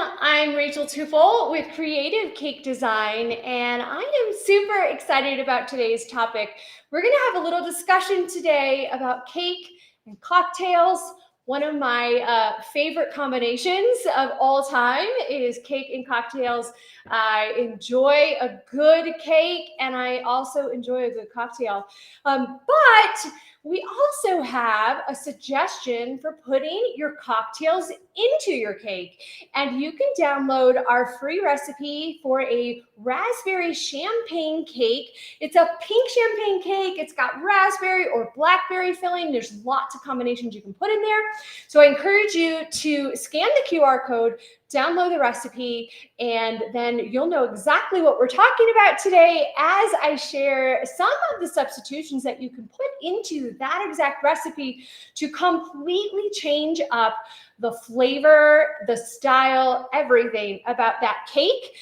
I'm Rachel Tufel with Creative Cake Design, and I am super excited about today's topic. We're going to have a little discussion today about cake and cocktails. One of my favorite combinations of all time is cake and cocktails. I enjoy a good cake, and I also enjoy a good cocktail. But we also have a suggestion for putting your cocktails into your cake. And you can download our free recipe for a raspberry champagne cake. It's a pink champagne cake. It's got raspberry or blackberry filling. There's lots of combinations you can put in there. So I encourage you to scan the QR code, download the recipe, and then you'll know exactly what we're talking about today as I share some of the substitutions that you can put into that exact recipe to completely change up the flavor, the style, everything about that cake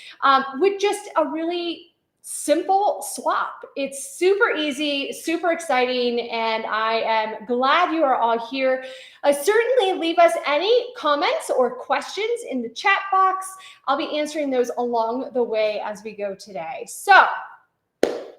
with just a really simple swap. It's super easy, super exciting, and I am glad you are all here. Certainly leave us any comments or questions in the chat box. I'll be answering those along the way as we go today. So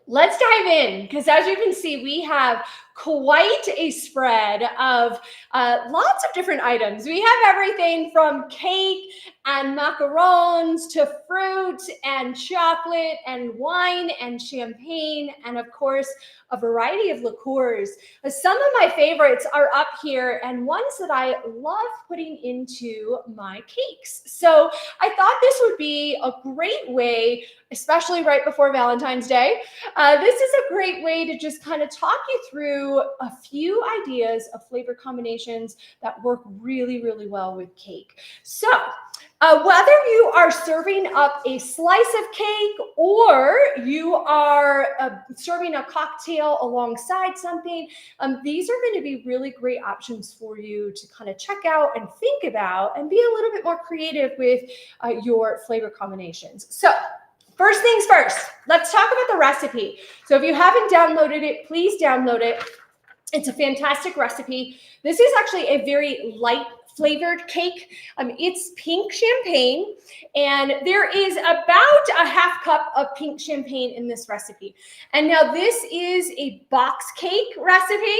let's dive in, because as you can see, we have quite a spread of lots of different items. We have everything from cake and macarons to fruit and chocolate and wine and champagne, and of course, a variety of liqueurs. Some of my favorites are up here and ones that I love putting into my cakes. So I thought this would be a great way, especially right before Valentine's Day. This is a great way to just kind of talk you through a few ideas of flavor combinations that work really, really well with cake. So whether you are serving up a slice of cake or you are serving a cocktail alongside something, these are going to be really great options for you to kind of check out and think about and be a little bit more creative with your flavor combinations. So first things first, let's talk about the recipe. So if you haven't downloaded it, please download it. It's a fantastic recipe. This is actually a very light flavored cake. It's pink champagne, and there is about a half cup of pink champagne in this recipe. And now this is a box cake recipe.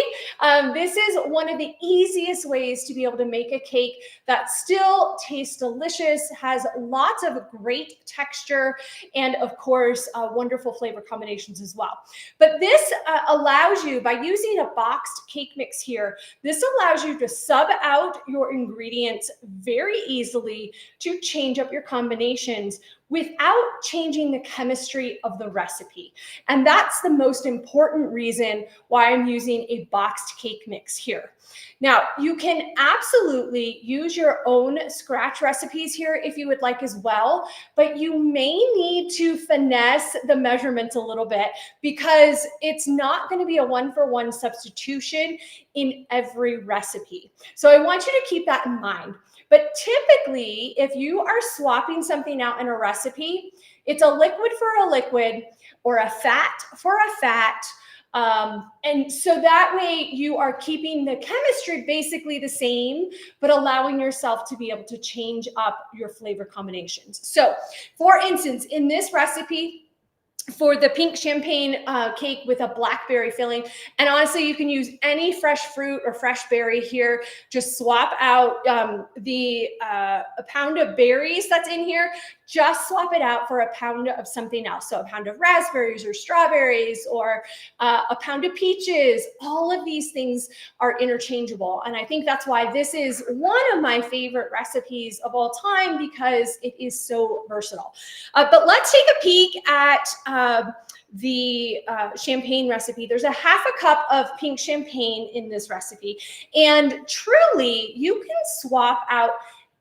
This is one of the easiest ways to be able to make a cake that still tastes delicious, has lots of great texture, and of course, wonderful flavor combinations as well. But this allows you, by using a boxed cake mix here, this allows you to sub out your ingredients very easily to change up your combinations without changing the chemistry of the recipe. And that's the most important reason why I'm using a boxed cake mix here. Now, you can absolutely use your own scratch recipes here if you would like as well, but you may need to finesse the measurements a little bit because it's not going to be a one-for-one substitution in every recipe. So I want you to keep that in mind. But typically, if you are swapping something out in a recipe, it's a liquid for a liquid or a fat for a fat. And so that way you are keeping the chemistry basically the same, but allowing yourself to be able to change up your flavor combinations. So for instance, in this recipe, for the pink champagne cake with a blackberry filling. And honestly, you can use any fresh fruit or fresh berry here. Just swap out a pound of berries that's in here. Just swap it out for a pound of something else. So a pound of raspberries or strawberries or a pound of peaches. All of these things are interchangeable. And I think that's why this is one of my favorite recipes of all time, because it is so versatile. But let's take a peek at the champagne recipe. There's a half a cup of pink champagne in this recipe. And truly, you can swap out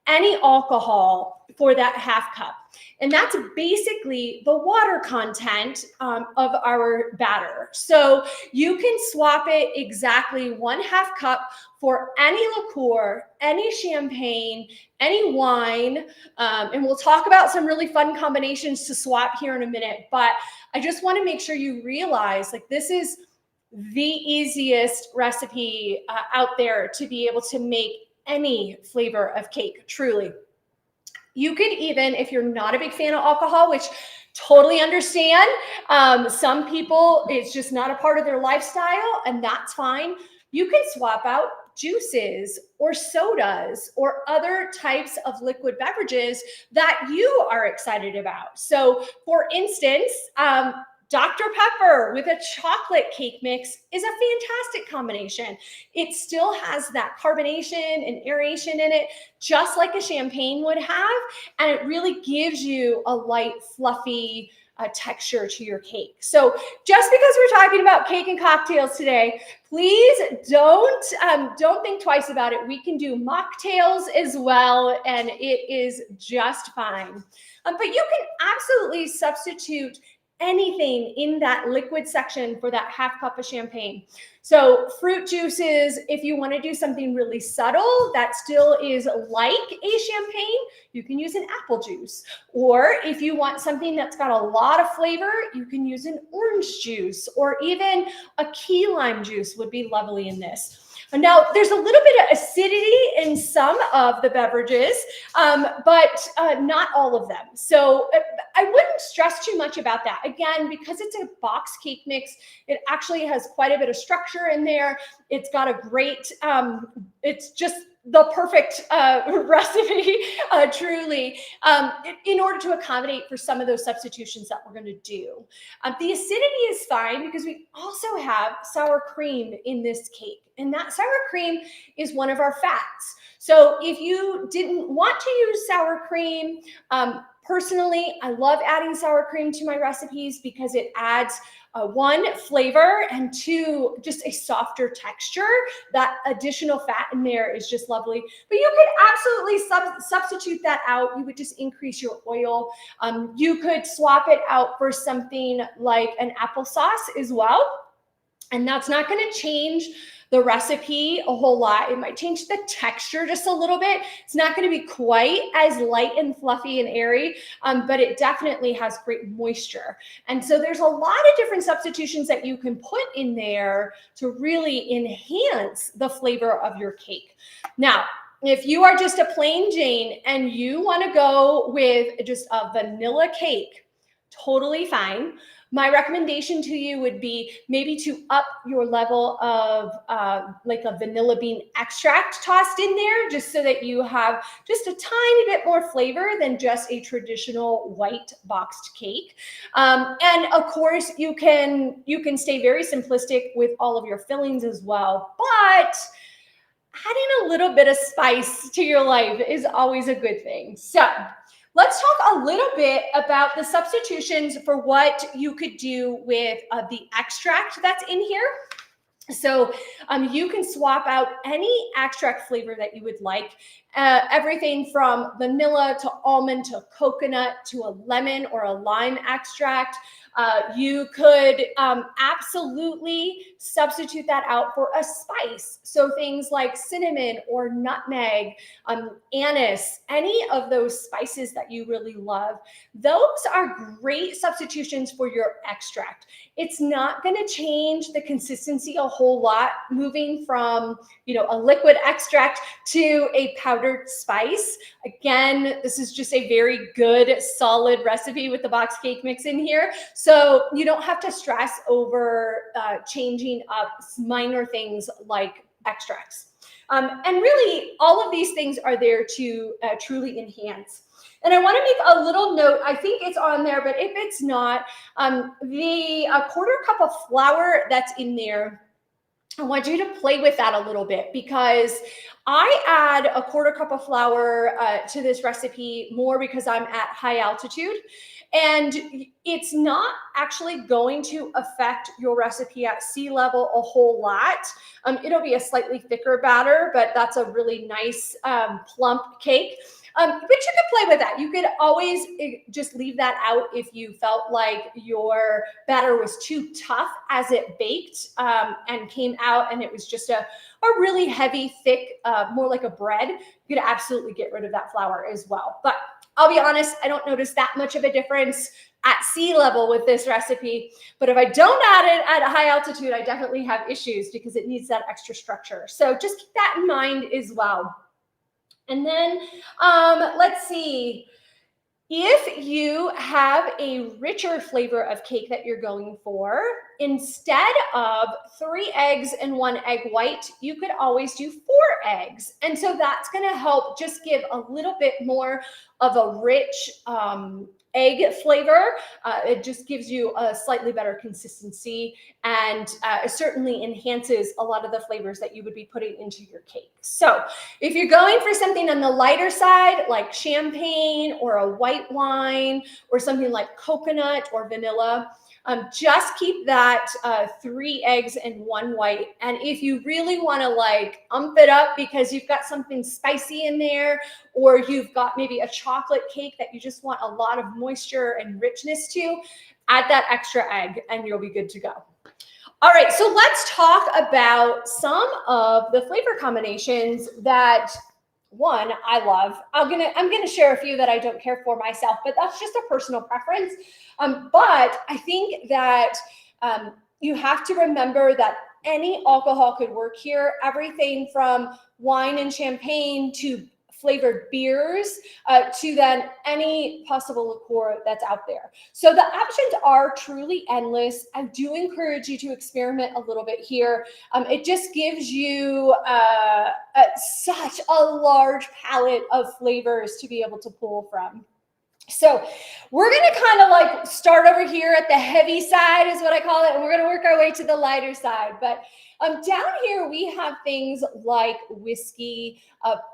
any alcohol for that half cup. And that's basically the water content of our batter. So you can swap it exactly 1/2 cup for any liqueur, any champagne, any wine. And we'll talk about some really fun combinations to swap here in a minute. But I just want to make sure you realize, like, this is the easiest recipe out there to be able to make any flavor of cake, truly. You could even, if you're not a big fan of alcohol, which totally understand, some people, it's just not a part of their lifestyle, and that's fine. You can swap out juices or sodas or other types of liquid beverages that you are excited about. So for instance, Dr. Pepper with a chocolate cake mix is a fantastic combination. It still has that carbonation and aeration in it, just like a champagne would have, and it really gives you a light, fluffy texture to your cake. So just because we're talking about cake and cocktails today, please don't think twice about it. We can do mocktails as well, and it is just fine. But you can absolutely substitute anything in that liquid section for that half cup of champagne. So fruit juices, if you want to do something really subtle that still is like a champagne, you can use an apple juice. Or if you want something that's got a lot of flavor, you can use an orange juice, or even a key lime juice would be lovely in this. Now, there's a little bit of acidity in some of the beverages, but not all of them. So I wouldn't stress too much about that. Again, because it's a box cake mix, it actually has quite a bit of structure in there. It's got a great, it's just the perfect recipe, truly, in order to accommodate for some of those substitutions that we're going to do. The acidity is fine because we also have sour cream in this cake, and that sour cream is one of our fats. So if you didn't want to use sour cream, personally, I love adding sour cream to my recipes because it adds one, flavor, and two, just a softer texture. That additional fat in there is just lovely. But you could absolutely substitute that out. You would just increase your oil. You could swap it out for something like an applesauce as well. And that's not going to change the recipe a whole lot. It might change the texture just a little bit. It's not going to be quite as light and fluffy and airy, but it definitely has great moisture. And so there's a lot of different substitutions that you can put in there to really enhance the flavor of your cake. Now, if you are just a plain Jane and you want to go with just a vanilla cake, totally fine. My recommendation to you would be maybe to up your level of like a vanilla bean extract tossed in there, just so that you have just a tiny bit more flavor than just a traditional white boxed cake. And of course, you can stay very simplistic with all of your fillings as well, but adding a little bit of spice to your life is always a good thing. So let's talk a little bit about the substitutions for what you could do with the extract that's in here. So you can swap out any extract flavor that you would like, everything from vanilla to almond to coconut to a lemon or a lime extract. You could absolutely substitute that out for a spice. So things like cinnamon or nutmeg, anise, any of those spices that you really love, those are great substitutions for your extract. It's not going to change the consistency a whole lot, moving from, a liquid extract to a powdered spice. Again, this is just a very good, solid recipe with the box cake mix in here. So you don't have to stress over changing up minor things like extracts. And really, all of these things are there to truly enhance. And I want to make a little note. I think it's on there, but if it's not, the quarter cup of flour that's in there, I want you to play with that a little bit, because I add a quarter cup of flour to this recipe more because I'm at high altitude. And it's not actually going to affect your recipe at sea level a whole lot. It'll be a slightly thicker batter, but that's a really nice plump cake. But you could play with that. You could always just leave that out if you felt like your batter was too tough as it baked and came out and it was just a really heavy, thick, more like a bread. You could absolutely get rid of that flour as well. But I'll be honest, I don't notice that much of a difference at sea level with this recipe. But if I don't add it at a high altitude, I definitely have issues because it needs that extra structure. So just keep that in mind as well. And then let's see. If you have a richer flavor of cake that you're going for, instead of 3 eggs and 1 egg white, you could always do 4 eggs. And so that's going to help just give a little bit more of a rich egg flavor. It just gives you a slightly better consistency, and it certainly enhances a lot of the flavors that you would be putting into your cake. So if you're going for something on the lighter side, like champagne or a white wine or something like coconut or vanilla, just keep that 3 eggs and 1 white. And if you really want to like it up because you've got something spicy in there, or you've got maybe a chocolate cake that you just want a lot of moisture and richness to, add that extra egg and you'll be good to go. All right, so let's talk about some of the flavor combinations that I love. I'm gonna share a few that I don't care for myself, but that's just a personal preference. But I think that you have to remember that any alcohol could work here. Everything from wine and champagne to flavored beers to then any possible liqueur that's out there. So the options are truly endless. I do encourage you to experiment a little bit here. It just gives you such a large palette of flavors to be able to pull from. So we're going to kind of like start over here at the heavy side is what I call it. And we're going to work our way to the lighter side. But down here, we have things like whiskey,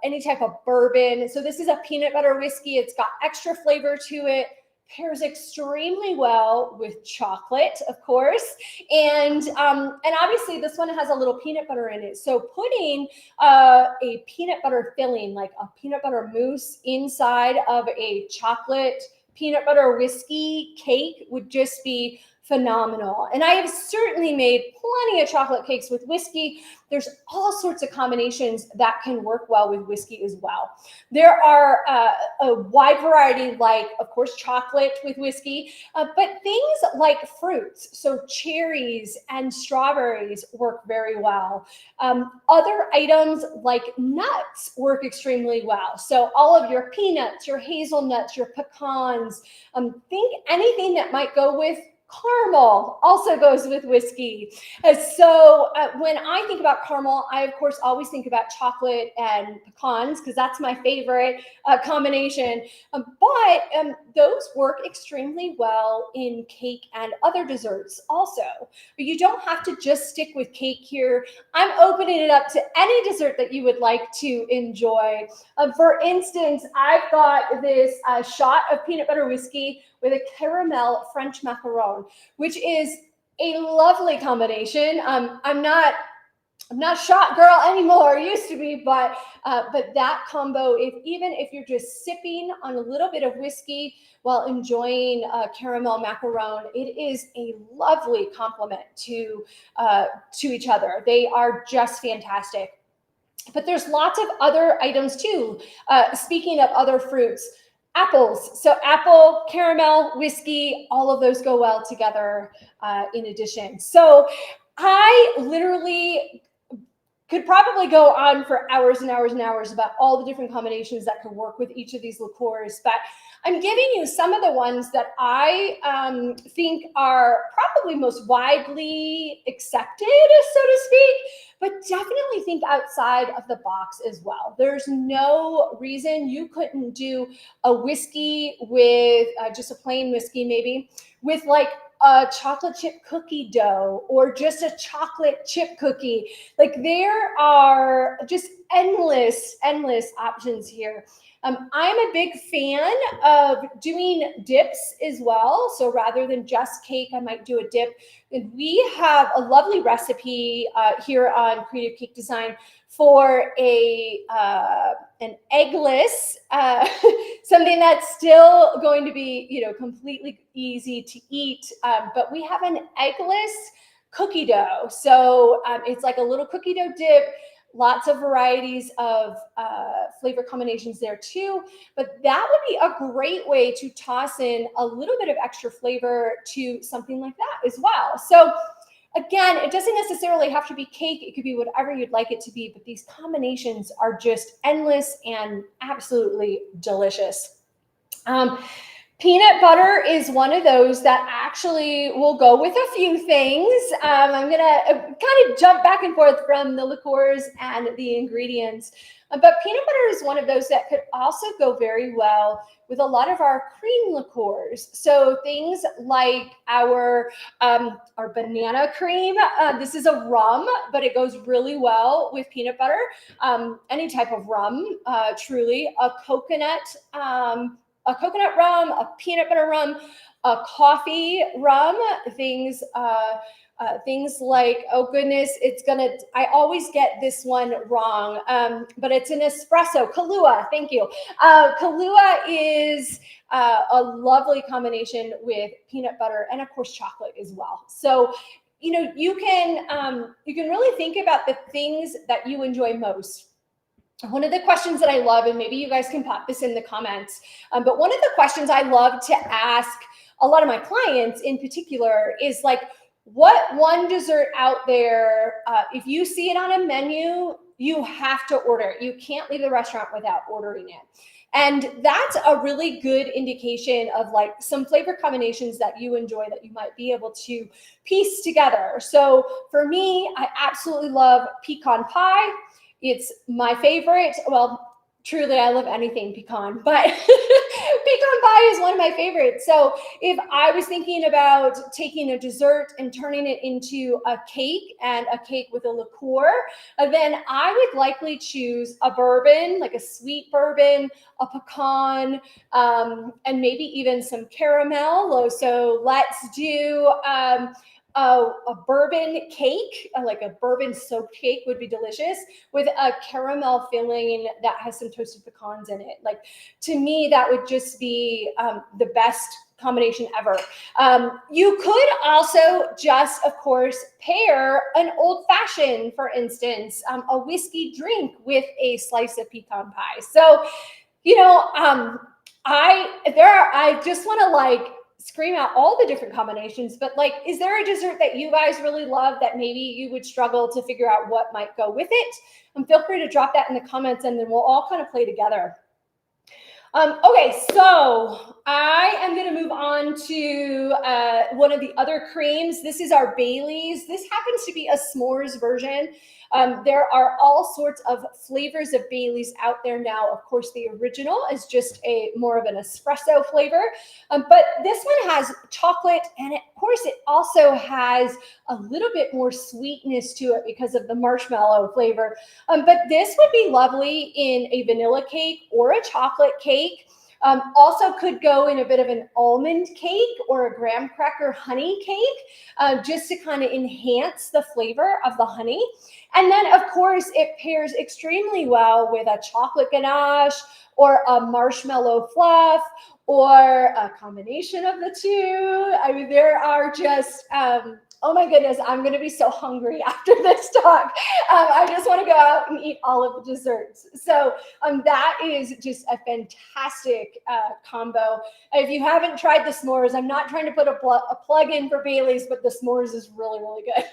any type of bourbon. So this is a peanut butter whiskey. It's got extra flavor to it. Pairs extremely well with chocolate, of course. And obviously this one has a little peanut butter in it. So putting a peanut butter filling, like a peanut butter mousse inside of a chocolate peanut butter whiskey cake would just be phenomenal. And I have certainly made plenty of chocolate cakes with whiskey. There's all sorts of combinations that can work well with whiskey as well. There are a wide variety, like, of course, chocolate with whiskey, but things like fruits, so cherries and strawberries work very well. Other items like nuts work extremely well. So all of your peanuts, your hazelnuts, your pecans, think anything that might go with caramel also goes with whiskey. So when I think about caramel, I, of course, always think about chocolate and pecans because that's my favorite combination. But those work extremely well in cake and other desserts also. But you don't have to just stick with cake here. I'm opening it up to any dessert that you would like to enjoy. For instance, I've got this shot of peanut butter whiskey with a caramel French macaron, which is a lovely combination. I'm not shot girl anymore, used to be, but that combo, even if you're just sipping on a little bit of whiskey while enjoying caramel macaron, it is a lovely complement to each other. They are just fantastic. But there's lots of other items too. Speaking of other fruits, apples. So apple, caramel, whiskey, all of those go well together in addition. So I literally could probably go on for hours and hours and hours about all the different combinations that could work with each of these liqueurs, but I'm giving you some of the ones that I think are probably most widely accepted, so to speak, but definitely think outside of the box as well. There's no reason you couldn't do a whiskey with just a plain whiskey, maybe with like a chocolate chip cookie dough or just a chocolate chip cookie. Like there are just endless options here. I'm a big fan of doing dips as well. So rather than just cake, I might do a dip. And we have a lovely recipe here on Creative Cake Design for an eggless, something that's still going to be, completely easy to eat. But we have an eggless cookie dough. So it's like a little cookie dough dip. Lots of varieties of flavor combinations there too, but that would be a great way to toss in a little bit of extra flavor to something like that as well. So Again, it doesn't necessarily have to be cake. It could be whatever you'd like it to be, but these combinations are just endless and absolutely delicious. Peanut butter is one of those that actually will go with a few things. I'm gonna kind of jump back and forth from the liqueurs and the ingredients, but peanut butter is one of those that could also go very well with a lot of our cream liqueurs. So things like our banana cream. This is a rum, but it goes really well with peanut butter. Any type of rum, truly. A coconut rum, a peanut butter rum, a coffee rum, things like, oh goodness, I always get this one wrong, but it's an espresso, Kahlua, thank you. Kahlua is a lovely combination with peanut butter and of course chocolate as well. So, you can really think about the things that you enjoy most. One of the questions that I love, and maybe you guys can pop this in the comments, but one of the questions I love to ask a lot of my clients in particular is like, what one dessert out there, if you see it on a menu, you have to order it. You can't leave the restaurant without ordering it. And that's a really good indication of like some flavor combinations that you enjoy that you might be able to piece together. So for me, I absolutely love pecan pie. It's my favorite. Well, truly, I love anything pecan, but pecan pie is one of my favorites. So if I was thinking about taking a dessert and turning it into a cake and a cake with a liqueur, then I would likely choose a bourbon, like a sweet bourbon, a pecan, and maybe even some caramel. So let's do a bourbon cake, like a bourbon soaked cake would be delicious with a caramel filling that has some toasted pecans in it. Like, to me, that would just be the best combination ever. You could also just, of course, pair an old fashioned, for instance, a whiskey drink with a slice of pecan pie. So, I just want to like scream out all the different combinations, but like, is there a dessert that you guys really love that maybe you would struggle to figure out what might go with it? Feel free to drop that in the comments and then we'll all kind of play together. Okay, so I am going to move on to one of the other creams. This is our Bailey's. This happens to be a s'mores version. There are all sorts of flavors of Bailey's out there now. Of course, the original is just more of an espresso flavor, but this one has chocolate, and of course, it also has a little bit more sweetness to it because of the marshmallow flavor. But this would be lovely in a vanilla cake or a chocolate cake. Also could go in a bit of an almond cake or a graham cracker honey cake, just to kind of enhance the flavor of the honey. And then, of course, it pairs extremely well with a chocolate ganache or a marshmallow fluff or a combination of the two. I mean, there are just, oh my goodness, I'm going to be so hungry after this talk. I just want to go out and eat all of the desserts. So that is just a fantastic combo. If you haven't tried the s'mores, I'm not trying to put a plug in for Bailey's, but the s'mores is really, really good.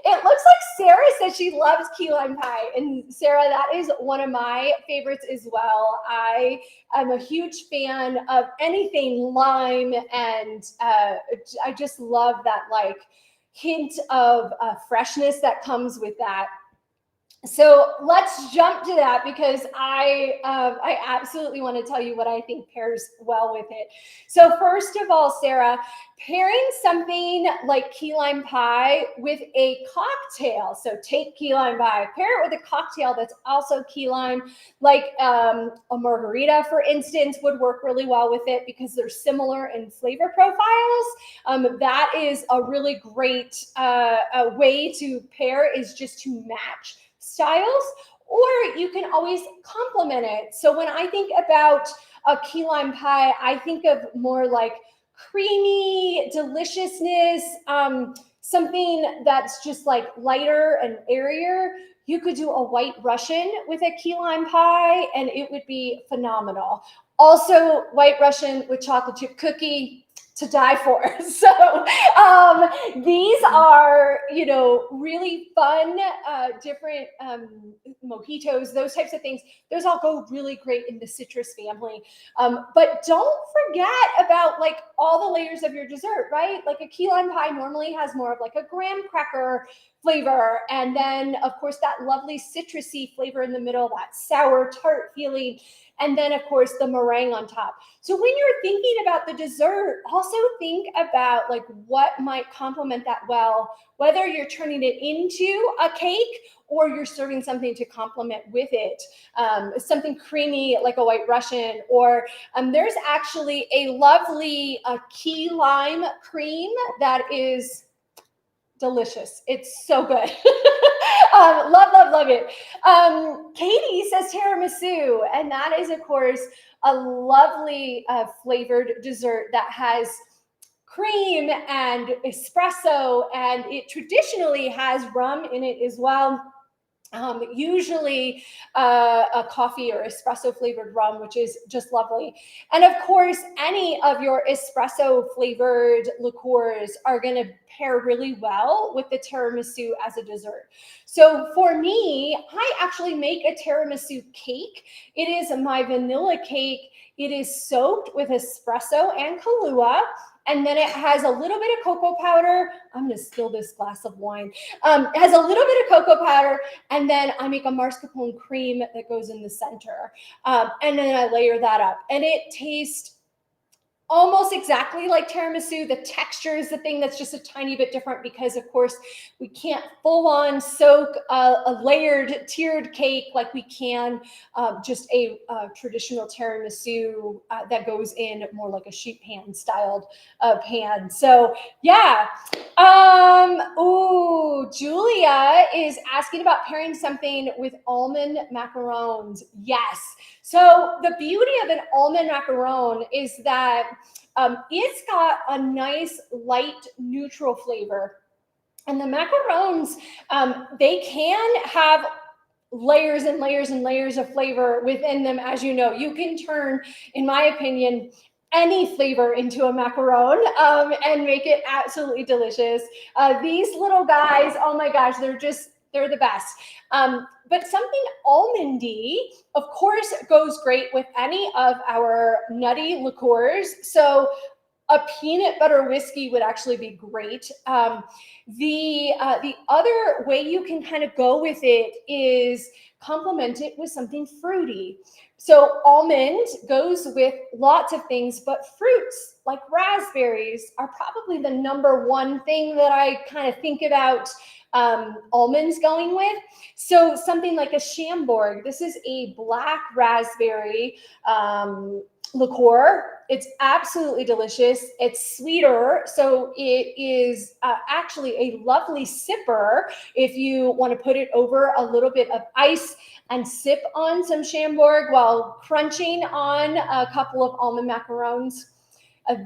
It looks like Sarah says she loves key lime pie. And Sarah, that is one of my favorites as well. I am a huge fan of anything lime, and I just love that like hint of freshness that comes with that. So let's jump to that because I absolutely want to tell you what I think pairs well with it. So first of all, Sarah, pairing something like key lime pie with a cocktail. So take key lime pie, pair it with a cocktail that's also key lime, like a margarita, for instance, would work really well with it because they're similar in flavor profiles. That is a really great way to pair, is just to match styles, or you can always complement it. So when I think about a key lime pie, I think of more like creamy deliciousness, something that's just like lighter and airier. You could do a white Russian with a key lime pie and it would be phenomenal. Also, white Russian with chocolate chip cookie, to die for. So these are, you know, really fun, different mojitos, those types of things. Those all go really great in the citrus family. But don't forget about like all the layers of your dessert, right? Like a key lime pie normally has more of like a graham cracker flavor. And then of course that lovely citrusy flavor in the middle, that sour tart feeling. And then of course the meringue on top. So when you're thinking about the dessert, also think about like what might complement that well, whether you're turning it into a cake or you're serving something to complement with it, something creamy like a White Russian, or there's actually a lovely key lime cream that is delicious. It's so good. Love it. Katie says tiramisu, and that is, of course, a lovely flavored dessert that has cream and espresso, and it traditionally has rum in it as well. Usually a coffee or espresso flavored rum, which is just lovely. And of course, any of your espresso flavored liqueurs are going to pair really well with the tiramisu as a dessert. So for me, I actually make a tiramisu cake. It is my vanilla cake. It is soaked with espresso and Kahlua. And then it has a little bit of cocoa powder. I'm going to spill this glass of wine. It has a little bit of cocoa powder, and then I make a mascarpone cream that goes in the center. And then I layer that up. And it tastes almost exactly like tiramisu. The texture is the thing that's just a tiny bit different because, of course, we can't full on soak a layered tiered cake like we can just a traditional tiramisu that goes in more like a sheet pan styled pan. So yeah. Julia is asking about pairing something with almond macarons. Yes. So the beauty of an almond macaron is that it's got a nice light neutral flavor. And the macarons, they can have layers and layers and layers of flavor within them. As you know, you can turn, in my opinion, any flavor into a macaron and make it absolutely delicious. These little guys, oh my gosh, they're the best. But something almondy, of course, goes great with any of our nutty liqueurs. So a peanut butter whiskey would actually be great. The other way you can kind of go with it is complement it with something fruity. So almond goes with lots of things, but fruits like raspberries are probably the number one thing that I kind of think about almonds going with. So something like a Chambord. This is a black raspberry liqueur. It's absolutely delicious. It's sweeter, so it is actually a lovely sipper if you want to put it over a little bit of ice and sip on some Chambord while crunching on a couple of almond macarons.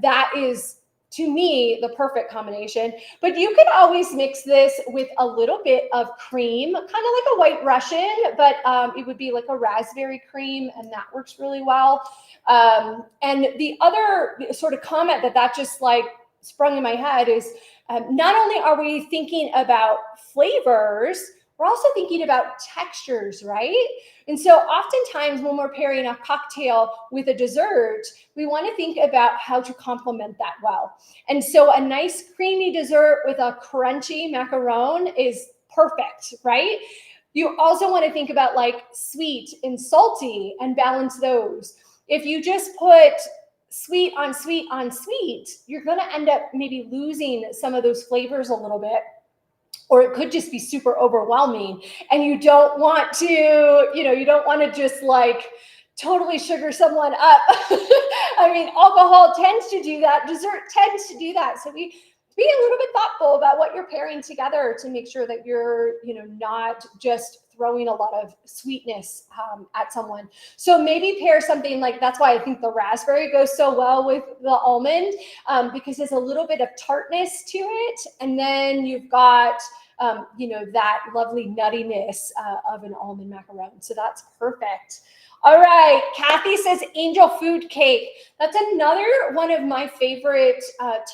That is, to me, the perfect combination. But you could always mix this with a little bit of cream, kind of like a White Russian, but it would be like a raspberry cream, and that works really well. And the other sort of comment that just like sprung in my head is not only are we thinking about flavors, we're also thinking about textures, right? And so oftentimes when we're pairing a cocktail with a dessert, we want to think about how to complement that well. And so a nice creamy dessert with a crunchy macaron is perfect, right? You also want to think about like sweet and salty and balance those. If you just put sweet on sweet on sweet, you're going to end up maybe losing some of those flavors a little bit. Or it could just be super overwhelming, and you don't want to, you don't want to just like totally sugar someone up. I mean, alcohol tends to do that. Dessert tends to do that. So be a little bit thoughtful about what you're pairing together to make sure that you're, not just throwing a lot of sweetness at someone. So maybe pair something like, that's why I think the raspberry goes so well with the almond, because there's a little bit of tartness to it. And then you've got, that lovely nuttiness of an almond macaron. So that's perfect. All right, Kathy says angel food cake. That's another one of my favorite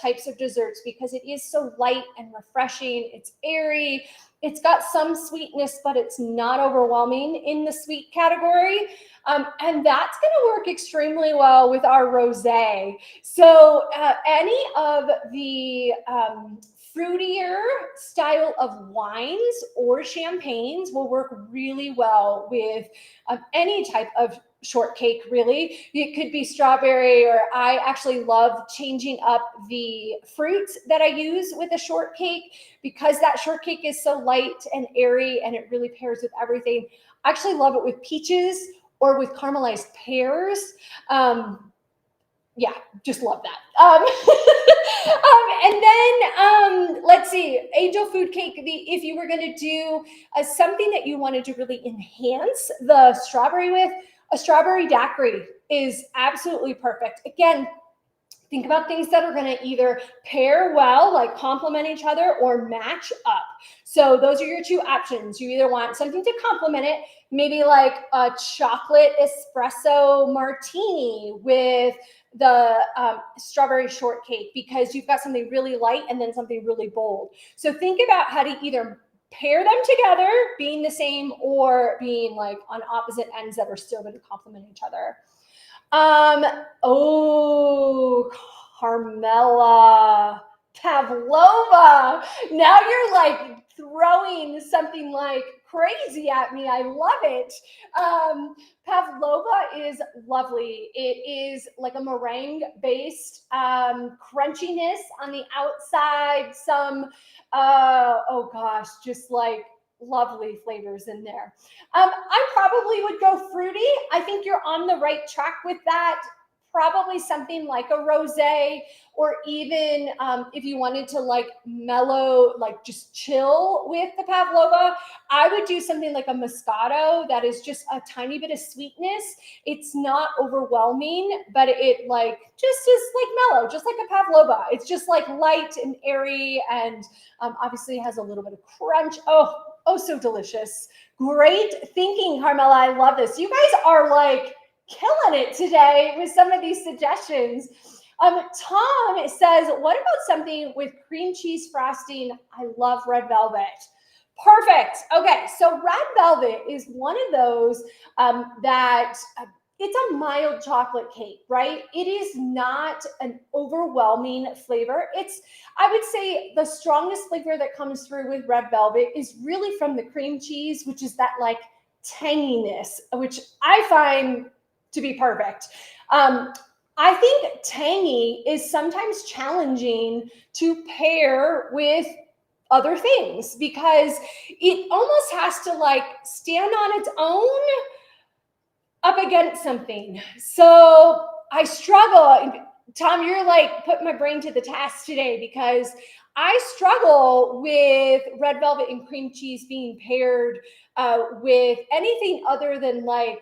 types of desserts because it is so light and refreshing. It's airy. It's got some sweetness, but it's not overwhelming in the sweet category. And that's going to work extremely well with our rosé. So any of the fruitier style of wines or champagnes will work really well with any type of shortcake, really. It could be strawberry, or I actually love changing up the fruits that I use with a shortcake because that shortcake is so light and airy and it really pairs with everything. I actually love it with peaches or with caramelized pears. Yeah, just love that. And then let's see, angel food cake. If you were going to do something that you wanted to really enhance the strawberry with, a strawberry daiquiri is absolutely perfect. Again, think about things that are going to either pair well, like complement each other, or match up. So those are your two options. You either want something to complement it, maybe like a chocolate espresso martini with the strawberry shortcake, because you've got something really light and then something really bold. So think about how to either pair them together, being the same, or being like on opposite ends that are still going to complement each other. Oh, Carmela, Pavlova. Now you're like throwing something like crazy at me. I love it. Pavlova is lovely. It is like a meringue based crunchiness on the outside, some, oh gosh, just like lovely flavors in there. I probably would go fruity. I think you're on the right track with that. Probably something like a rosé, or even if you wanted to like mellow, like just chill with the pavlova, I would do something like a moscato that is just a tiny bit of sweetness. It's not overwhelming, but it like just is like mellow, just like a pavlova. It's just like light and airy, and obviously has a little bit of crunch. Oh, so delicious. Great thinking, Carmela. I love this. You guys are like killing it today with some of these suggestions. Tom says, what about something with cream cheese frosting? I love red velvet. Perfect. Okay, so red velvet is one of those that it's a mild chocolate cake, right? It is not an overwhelming flavor. I would say the strongest flavor that comes through with red velvet is really from the cream cheese, which is that like tanginess, which I find to be perfect. I think tangy is sometimes challenging to pair with other things because it almost has to like stand on its own up against something. So I struggle. Tom, you're like putting my brain to the task today because I struggle with red velvet and cream cheese being paired with anything other than like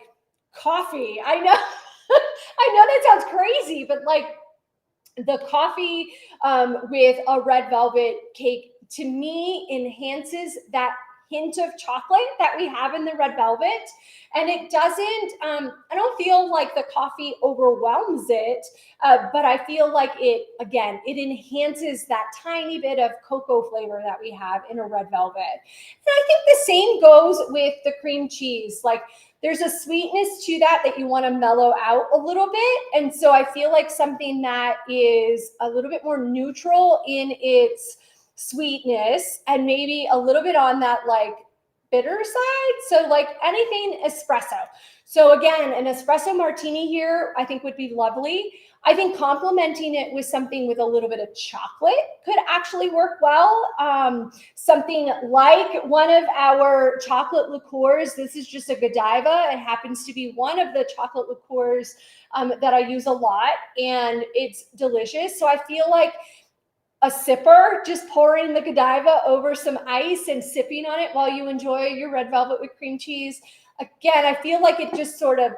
coffee. I know, I know that sounds crazy, but like the coffee with a red velvet cake to me enhances that hint of chocolate that we have in the red velvet. And it doesn't, I don't feel like the coffee overwhelms it, but I feel like it enhances that tiny bit of cocoa flavor that we have in a red velvet. And I think the same goes with the cream cheese. Like there's a sweetness to that you want to mellow out a little bit. And so I feel like something that is a little bit more neutral in its sweetness and maybe a little bit on that like bitter side. So like anything espresso. So again, an espresso martini here, I think would be lovely. I think complementing it with something with a little bit of chocolate could actually work well. Something like one of our chocolate liqueurs. This is just a Godiva. It happens to be one of the chocolate liqueurs that I use a lot, and it's delicious. So I feel like a sipper, just pouring the Godiva over some ice and sipping on it while you enjoy your red velvet with cream cheese. Again, I feel like it just sort of,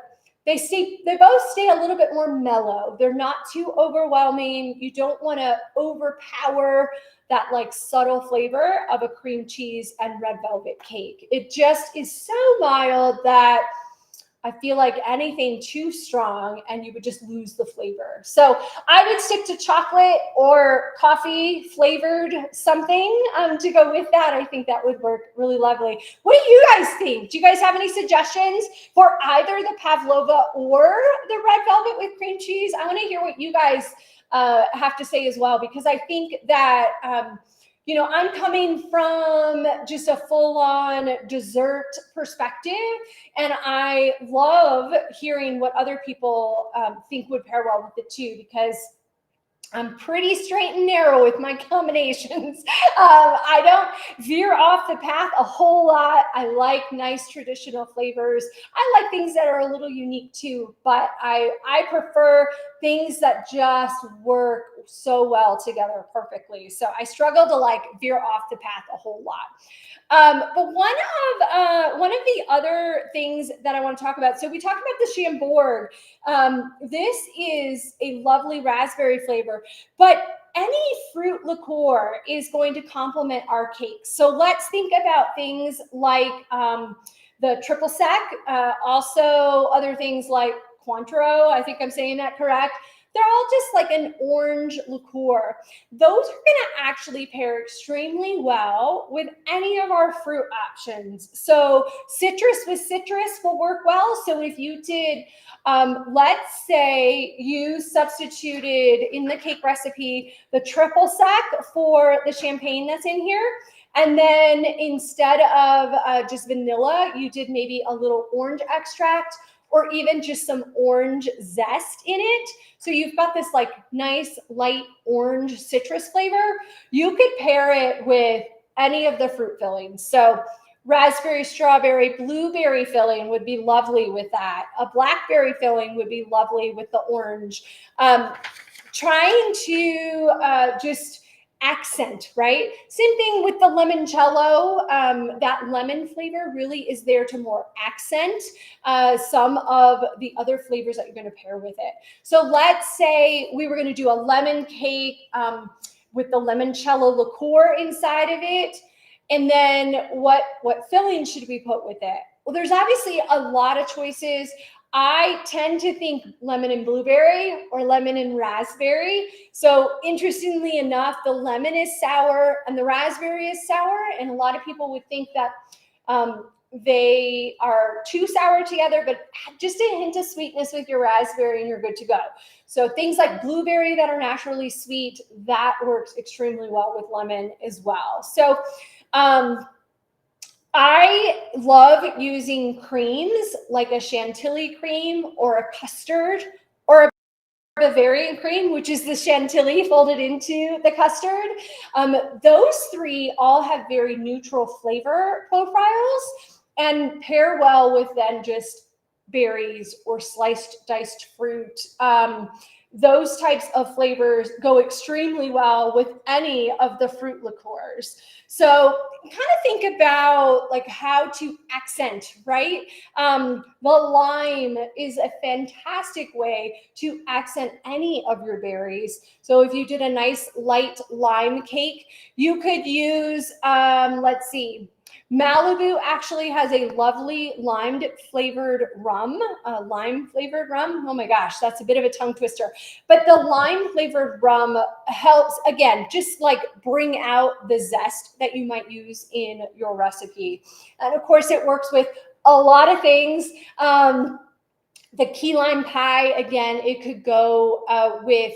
they both stay a little bit more mellow. They're not too overwhelming. You don't want to overpower that like subtle flavor of a cream cheese and red velvet cake. It just is so mild that I feel like anything too strong and you would just lose the flavor. So I would stick to chocolate or coffee flavored something to go with that. I think that would work really lovely. What do you guys think? Do you guys have any suggestions for either the pavlova or the red velvet with cream cheese? I want to hear what you guys have to say as well, because I think that you know, I'm coming from just a full-on dessert perspective, and I love hearing what other people think would pair well with it too, because I'm pretty straight and narrow with my combinations. I don't veer off the path a whole lot. I like nice traditional flavors. I like things that are a little unique too, but I prefer things that just work so well together perfectly. So I struggle to like veer off the path a whole lot. But one of the other things that I want to talk about, so we talked about the Chambord. This is a lovely raspberry flavor, but any fruit liqueur is going to complement our cakes. So let's think about things like the triple sec, also other things like Cointreau. I think I'm saying that correct. They're all just like an orange liqueur. Those are going to actually pair extremely well with any of our fruit options. So citrus with citrus will work well. So if you did, let's say you substituted in the cake recipe the triple sec for the champagne that's in here. And then instead of just vanilla, you did maybe a little orange extract, or even just some orange zest in it. So you've got this like nice light orange citrus flavor. You could pair it with any of the fruit fillings. So raspberry, strawberry, blueberry filling would be lovely with that. A blackberry filling would be lovely with the orange. Trying to just accent, right? Same thing with the limoncello. That lemon flavor really is there to more accent some of the other flavors that you're going to pair with it. So let's say we were going to do a lemon cake with the limoncello liqueur inside of it. And then what filling should we put with it? Well, there's obviously a lot of choices. I tend to think lemon and blueberry or lemon and raspberry. So interestingly enough, the lemon is sour and the raspberry is sour. And a lot of people would think that they are too sour together, but just a hint of sweetness with your raspberry and you're good to go. So things like blueberry that are naturally sweet, that works extremely well with lemon as well. So I love using creams like a chantilly cream or a custard or a Bavarian cream, which is the chantilly folded into the custard. Those three all have very neutral flavor profiles and pair well with then just berries or sliced diced fruit. Those types of flavors go extremely well with any of the fruit liqueurs. So kind of think about like how to accent, right? The lime is a fantastic way to accent any of your berries. So if you did a nice light lime cake, you could use, let's see, Malibu actually has a lovely lime flavored rum. Oh my gosh, that's a bit of a tongue twister. But the lime flavored rum helps, again, just like bring out the zest that you might use in your recipe. And of course, it works with a lot of things. The key lime pie, again, it could go with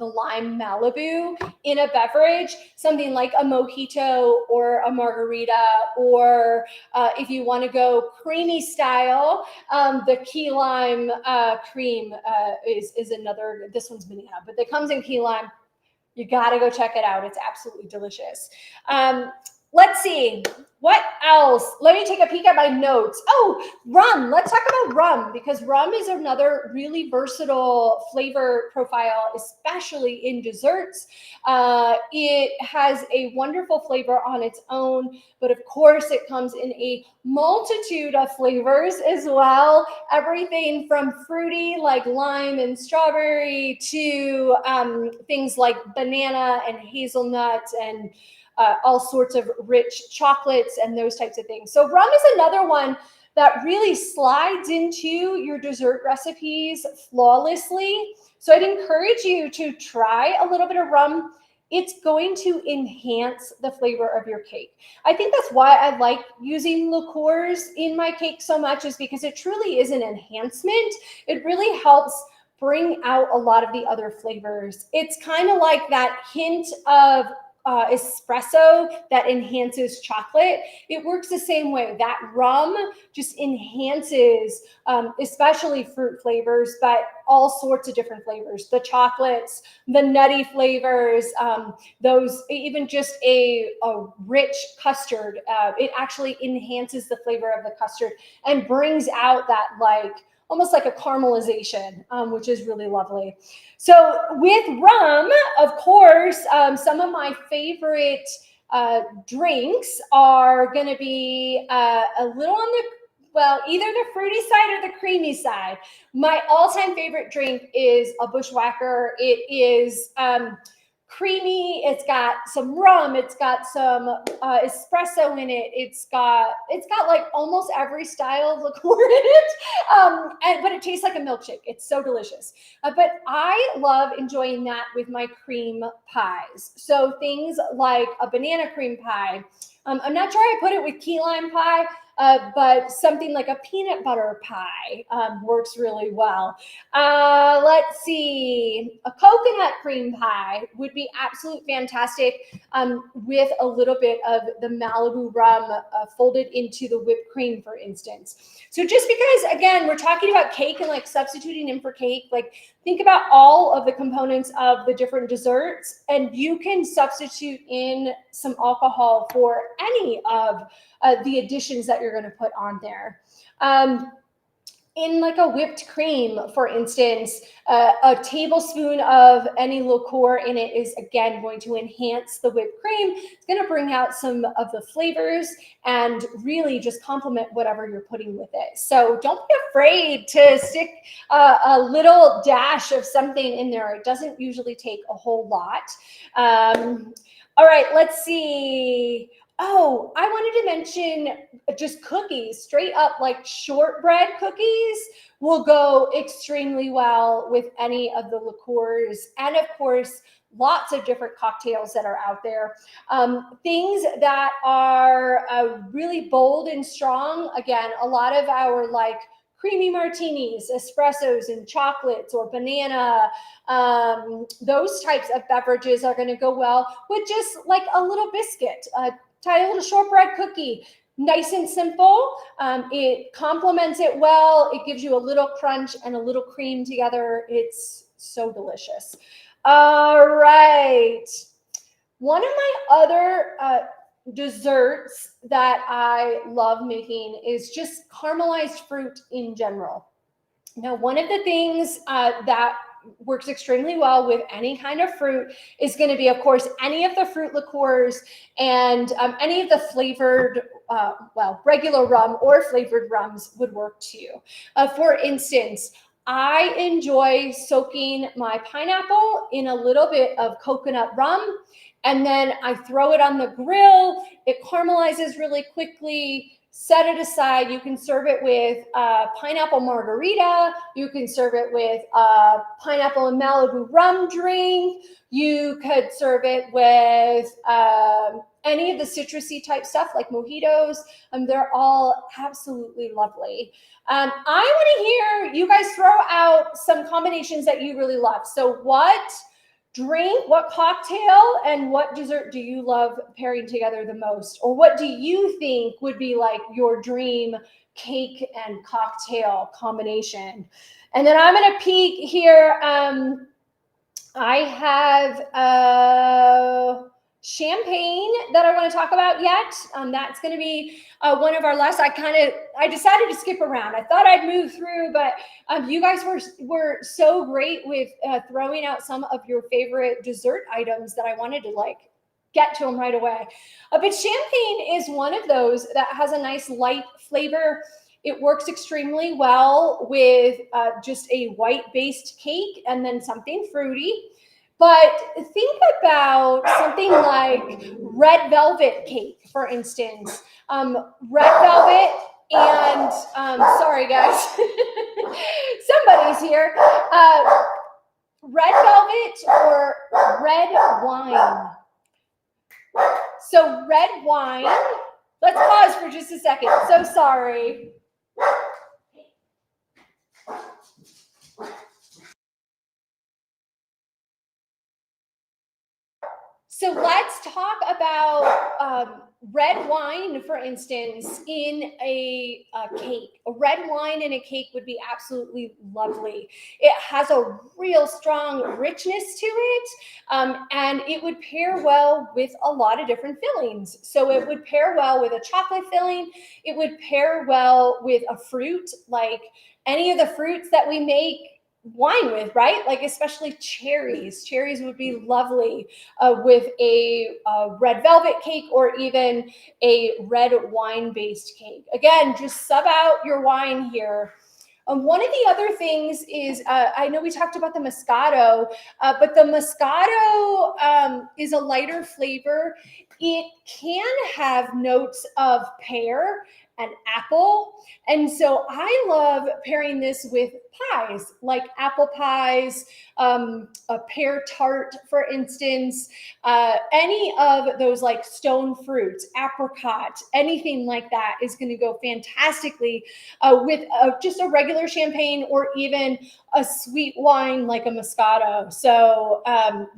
the lime Malibu in a beverage, something like a mojito or a margarita, or if you want to go creamy style, the key lime cream is another. This one's banana, but it comes in key lime. You got to go check it out. It's absolutely delicious. Let's see. What else? Let me take a peek at my notes. Oh, rum. Let's talk about rum, because rum is another really versatile flavor profile, especially in desserts. It has a wonderful flavor on its own, but of course it comes in a multitude of flavors as well. Everything from fruity like lime and strawberry to things like banana and hazelnut and all sorts of rich chocolates and those types of things. So rum is another one that really slides into your dessert recipes flawlessly. So I'd encourage you to try a little bit of rum. It's going to enhance the flavor of your cake. I think that's why I like using liqueurs in my cake so much, is because it truly is an enhancement. It really helps bring out a lot of the other flavors. It's kind of like that hint of espresso that enhances chocolate. It works the same way. That rum just enhances, especially fruit flavors, but all sorts of different flavors. The chocolates, the nutty flavors, those, even just a rich custard. It actually enhances the flavor of the custard and brings out that almost like a caramelization, which is really lovely. So with rum, of course, some of my favorite drinks are going to be a little on the, well, either the fruity side or the creamy side. My all-time favorite drink is a bushwhacker. It is creamy. It's got some rum. It's got some espresso in it. It's got like almost every style of liqueur in it. But it tastes like a milkshake. It's so delicious. But I love enjoying that with my cream pies. So things like a banana cream pie. I'm not sure I put it with key lime pie, but something like a peanut butter pie works really well. Let's see, a coconut cream pie would be absolutely fantastic with a little bit of the Malibu rum folded into the whipped cream, for instance. So just because, again, we're talking about cake and like substituting in for cake, like think about all of the components of the different desserts, and you can substitute in some alcohol for any of the additions that you're going to put on there. In like a whipped cream, for instance, a tablespoon of any liqueur in it is, again, going to enhance the whipped cream. It's going to bring out some of the flavors and really just complement whatever you're putting with it. So don't be afraid to stick a little dash of something in there. It doesn't usually take a whole lot. All right, let's see. Oh, I wanted to mention just cookies, straight up like shortbread cookies will go extremely well with any of the liqueurs. And of course, lots of different cocktails that are out there. Things that are really bold and strong. Again, a lot of our like creamy martinis, espressos and chocolates or banana, those types of beverages are going to go well with just like a little biscuit, tie a little shortbread cookie, nice and simple. It complements it well. It gives you a little crunch and a little cream together. It's so delicious. All right. One of my other desserts that I love making is just caramelized fruit in general. Now, one of the things that works extremely well with any kind of fruit is going to be, of course, any of the fruit liqueurs and any of the flavored, regular rum or flavored rums would work too. For instance, I enjoy soaking my pineapple in a little bit of coconut rum, and then I throw it on the grill. It caramelizes really quickly. Set it aside. You can serve it with pineapple margarita. You can serve it with pineapple and Malibu rum drink. You could serve it with any of the citrusy type stuff like mojitos. They're all absolutely lovely. I want to hear you guys throw out some combinations that you really love. So what drink, what cocktail, and what dessert do you love pairing together the most? Or what do you think would be like your dream cake and cocktail combination? And then I'm going to peek here. I have champagne that I want to talk about yet. That's going to be one of our last. I decided to skip around. I thought I'd move through, but you guys were so great with throwing out some of your favorite dessert items that I wanted to like get to them right away. But champagne is one of those that has a nice light flavor. It works extremely well with just a white-based cake and then something fruity. But think about something like red velvet cake, for instance. Red velvet And sorry, guys, somebody's here. Red velvet or red wine? So red wine, let's pause for just a second. So sorry. So let's talk about red wine, for instance, in a cake. A red wine in a cake would be absolutely lovely. It has a real strong richness to it, and it would pair well with a lot of different fillings. So it would pair well with a chocolate filling. It would pair well with a fruit, like any of the fruits that we make wine with, right? Like especially cherries. Cherries would be lovely with a red velvet cake or even a red wine-based cake. Again, just sub out your wine here. One of the other things is, I know we talked about the Moscato, but the Moscato is a lighter flavor. It can have notes of pear and apple. And so I love pairing this with pies, like apple pies, a pear tart, for instance, any of those like stone fruits, apricot, anything like that is going to go fantastically with just a regular champagne or even a sweet wine like a Moscato. So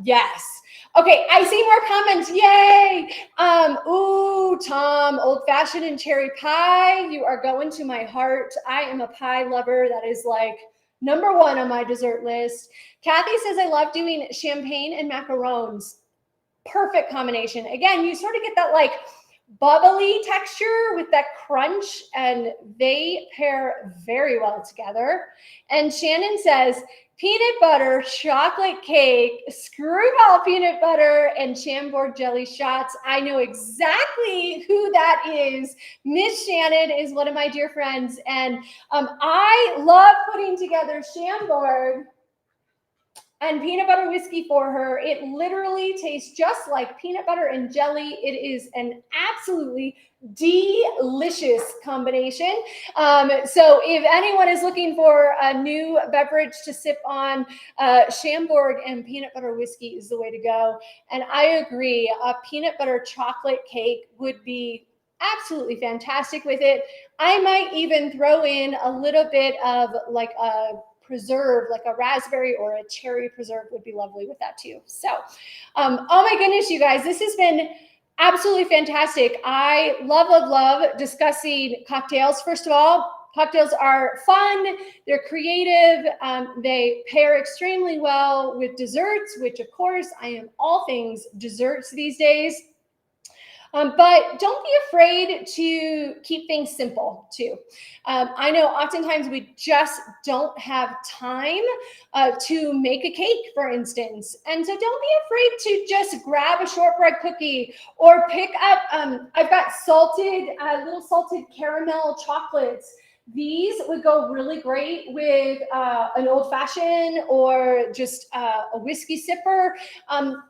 yes. Okay, I see more comments. Yay! Ooh, Tom, old fashioned and cherry pie. You are going to my heart. I am a pie lover. That is like number one on my dessert list. Kathy says, I love doing champagne and macarons. Perfect combination. Again, you sort of get that like bubbly texture with that crunch, and they pair very well together. And Shannon says, peanut butter chocolate cake, screwball peanut butter, and Chambord jelly shots. I know exactly who that is. Miss Shannon is one of my dear friends, and I love putting together Chambord and peanut butter whiskey for her. It literally tastes just like peanut butter and jelly. It is an absolutely delicious combination. So if anyone is looking for a new beverage to sip on, Chambord and peanut butter whiskey is the way to go. And I agree, a peanut butter chocolate cake would be absolutely fantastic with it. I might even throw in a little bit of like a preserve, like a raspberry or a cherry preserve would be lovely with that too. So, oh my goodness, you guys, this has been absolutely fantastic. I love discussing cocktails. First of all, cocktails are fun, they're creative, they pair extremely well with desserts, which of course I am all things desserts these days. But don't be afraid to keep things simple too. I know oftentimes we just don't have time to make a cake, for instance. And so don't be afraid to just grab a shortbread cookie or pick up, I've got little salted caramel chocolates. These would go really great with an old fashioned or just a whiskey sipper.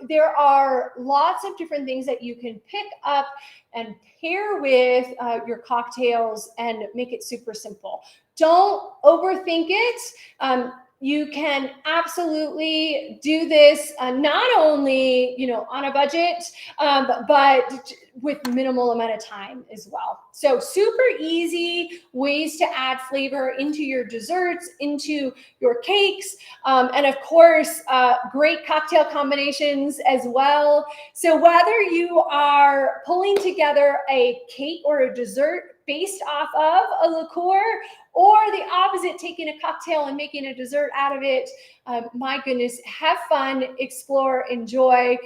There are lots of different things that you can pick up and pair with your cocktails and make it super simple. Don't overthink it. You can absolutely do this not only, on a budget, but with minimal amount of time as well. So super easy ways to add flavor into your desserts, into your cakes, and of course, great cocktail combinations as well. So whether you are pulling together a cake or a dessert based off of a liqueur, or the opposite, taking a cocktail and making a dessert out of it, my goodness, have fun, explore, enjoy.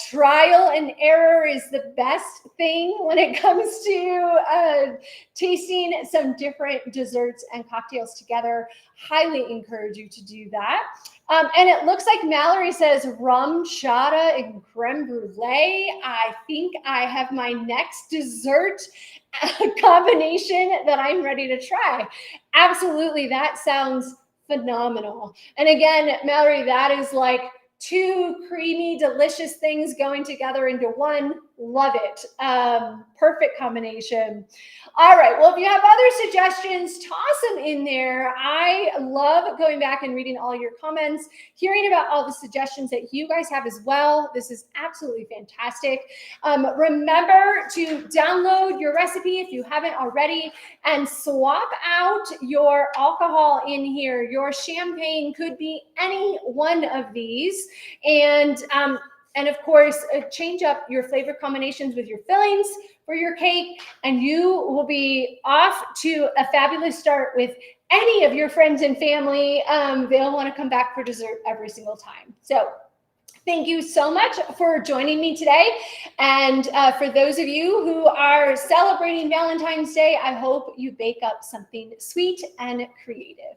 Trial and error is the best thing when it comes to tasting some different desserts and cocktails together. Highly encourage you to do that. And it looks like Mallory says rum chata and creme brulee. I think I have my next dessert combination that I'm ready to try. Absolutely, that sounds phenomenal. And again, Mallory, that is like two creamy, delicious things going together into one. Love it. Perfect combination. All right. Well, if you have other suggestions, toss them in there. I love going back and reading all your comments, hearing about all the suggestions that you guys have as well. This is absolutely fantastic. Remember to download your recipe if you haven't already, and swap out your alcohol in here. Your champagne could be any one of these. And of course, change up your flavor combinations with your fillings for your cake, and you will be off to a fabulous start with any of your friends and family. They'll want to come back for dessert every single time. So thank you so much for joining me today. And for those of you who are celebrating Valentine's Day, I hope you bake up something sweet and creative.